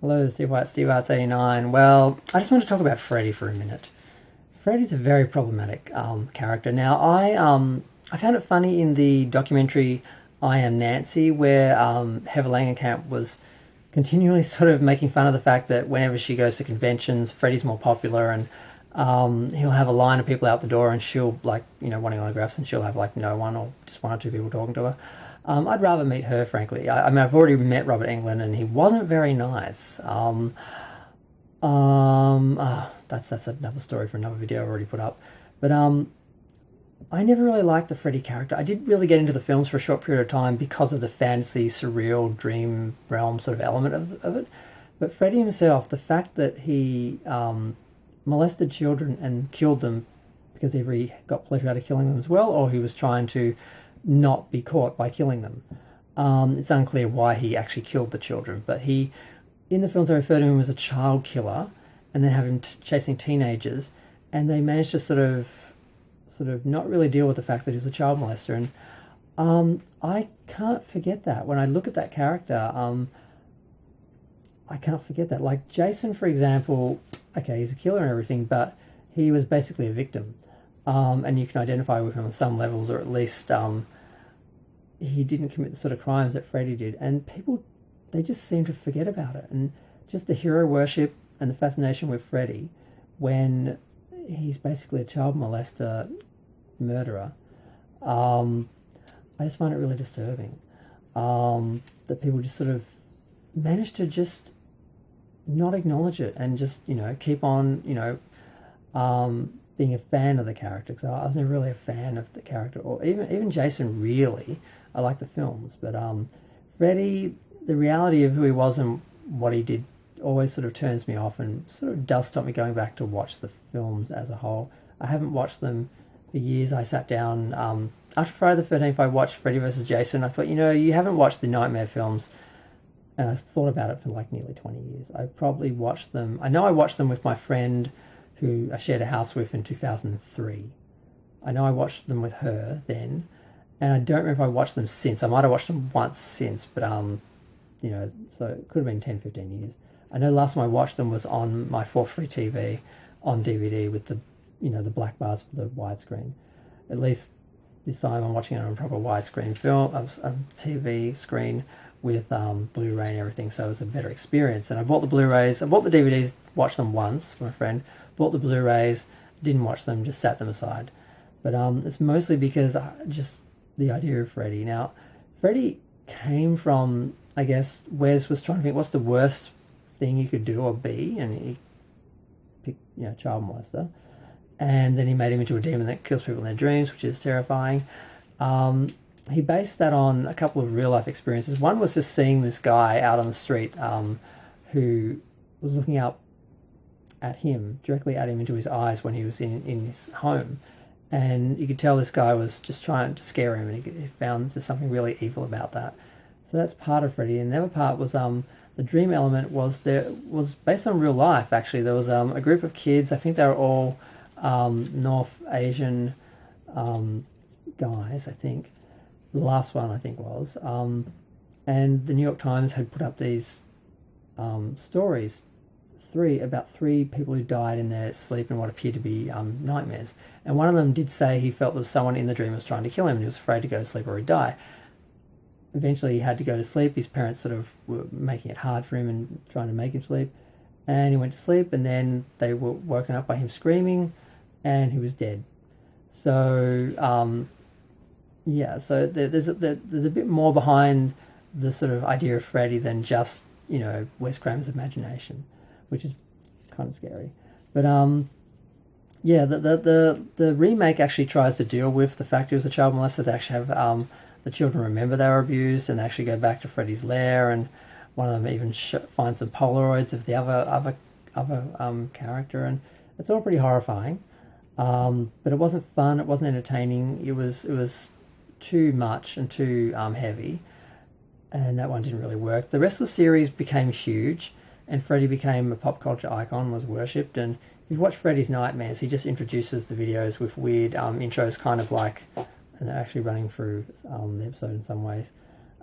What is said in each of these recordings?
Hello, Steve White, Steve Arts 89. Well, I just want to talk about Freddy for a minute. Freddy's a very problematic character. Now, I found it funny in the documentary I Am Nancy, where Heather Langenkamp was continually sort of making fun of the fact that whenever she goes to conventions, Freddy's more popular, and he'll have a line of people out the door, and she'll, like, wanting autographs, and she'll have, like, no one or just one or two people talking to her. I'd rather meet her, frankly. I mean, I've already met Robert Englund, and he wasn't very nice. That's another story for another video I've already put up. But I never really liked the Freddy character. I did really get into the films for a short period of time because of the fantasy, surreal, dream realm sort of element of it. But Freddy himself, the fact that he molested children and killed them because either he got pleasure out of killing them as well, or he was trying to not be caught by killing them. It's unclear why he actually killed the children, but in the films they refer to him as a child killer, and then have him chasing teenagers, and they managed to sort of not really deal with the fact that he was a child molester. And I can't forget that. When I look at that character, I can't forget that. Like Jason, for example, okay, he's a killer and everything, but he was basically a victim. And you can identify with him on some levels, or at least he didn't commit the sort of crimes that Freddy did. And people, they just seem to forget about it. And just the hero worship and the fascination with Freddy when he's basically a child molester, murderer. I just find it really disturbing that people just sort of manage to just not acknowledge it and just, keep on, being a fan of the character. Because I was never really a fan of the character, or even Jason, really. I like the films, but Freddy, the reality of who he was and what he did always sort of turns me off, and sort of does stop me going back to watch the films as a whole. I haven't watched them for years. I sat down after Friday the 13th. I watched Freddy vs. Jason. I thought, you haven't watched the Nightmare films, and I thought about it for like nearly 20 years. I probably watched them. I know I watched them with my friend who I shared a house with in 2003. I know I watched them with her then, and I don't remember if I watched them since. I might have watched them once since, but so it could have been 10, 15 years. I know the last time I watched them was on my 4:3 TV on DVD with the black bars for the widescreen. At least this time I'm watching it on a proper widescreen film, a TV screen with Blu-ray and everything, so it was a better experience. And I bought the Blu-rays, I bought the DVDs, watched them once with my friend, bought the Blu-rays, didn't watch them, just sat them aside. But it's mostly because just the idea of Freddy. Now, Freddy came from, I guess, Wes was trying to think, what's the worst thing you could do or be, and he picked, child molester. And then he made him into a demon that kills people in their dreams, which is terrifying. He based that on a couple of real-life experiences. One was just seeing this guy out on the street who was looking up at him, directly at him into his eyes when he was in his home. And you could tell this guy was just trying to scare him, and he found there's something really evil about that. So that's part of Freddy. And the other part was the dream element was based on real life, actually. There was a group of kids, I think they were all North Asian guys, I think. The last one, I think, was. And the New York Times had put up these stories, about three people who died in their sleep in what appeared to be nightmares. And one of them did say he felt there was someone in the dream was trying to kill him, and he was afraid to go to sleep or he'd die. Eventually he had to go to sleep. His parents sort of were making it hard for him and trying to make him sleep. And he went to sleep, and then they were woken up by him screaming, and he was dead. So, so there's a bit more behind the sort of idea of Freddy than just, Wes Craven's imagination, which is kind of scary. But, the remake actually tries to deal with the fact he was a child molester. They actually have the children remember they were abused, and they actually go back to Freddy's lair, and one of them even finds some Polaroids of the other character, and it's all pretty horrifying. But it wasn't fun. It wasn't entertaining. It was too much and too heavy, and that one didn't really work. The rest of the series became huge, and Freddy became a pop culture icon, was worshipped. And if you watch Freddy's Nightmares, he just introduces the videos with weird intros, kind of like, and they're actually running through the episode in some ways,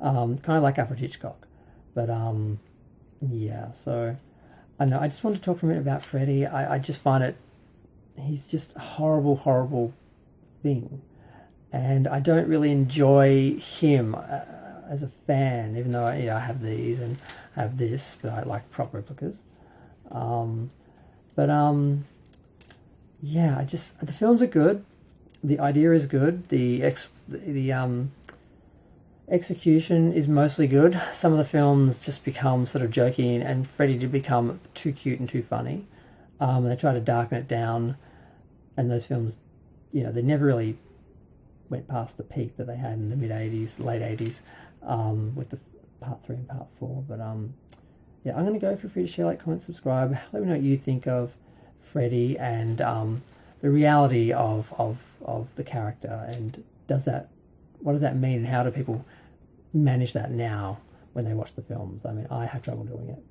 kind of like Alfred Hitchcock. But Yeah, so I know. I just want to talk for a minute about Freddy. I just find it. He's just a horrible, horrible thing, and I don't really enjoy him as a fan. Even though I have these and I have this, but I like prop replicas. Um, but yeah, I just the films are good. The idea is good. The execution is mostly good. Some of the films just become sort of jokey, and Freddy did become too cute and too funny. They try to darken it down, and those films, they never really went past the peak that they had in the mid '80s, late '80s, with the part 3 and part 4. But yeah, I'm gonna go. Feel free to share, like, comment, subscribe. Let me know what you think of Freddy and the reality of the character, and what does that mean, and how do people manage that now when they watch the films? I mean, I have trouble doing it.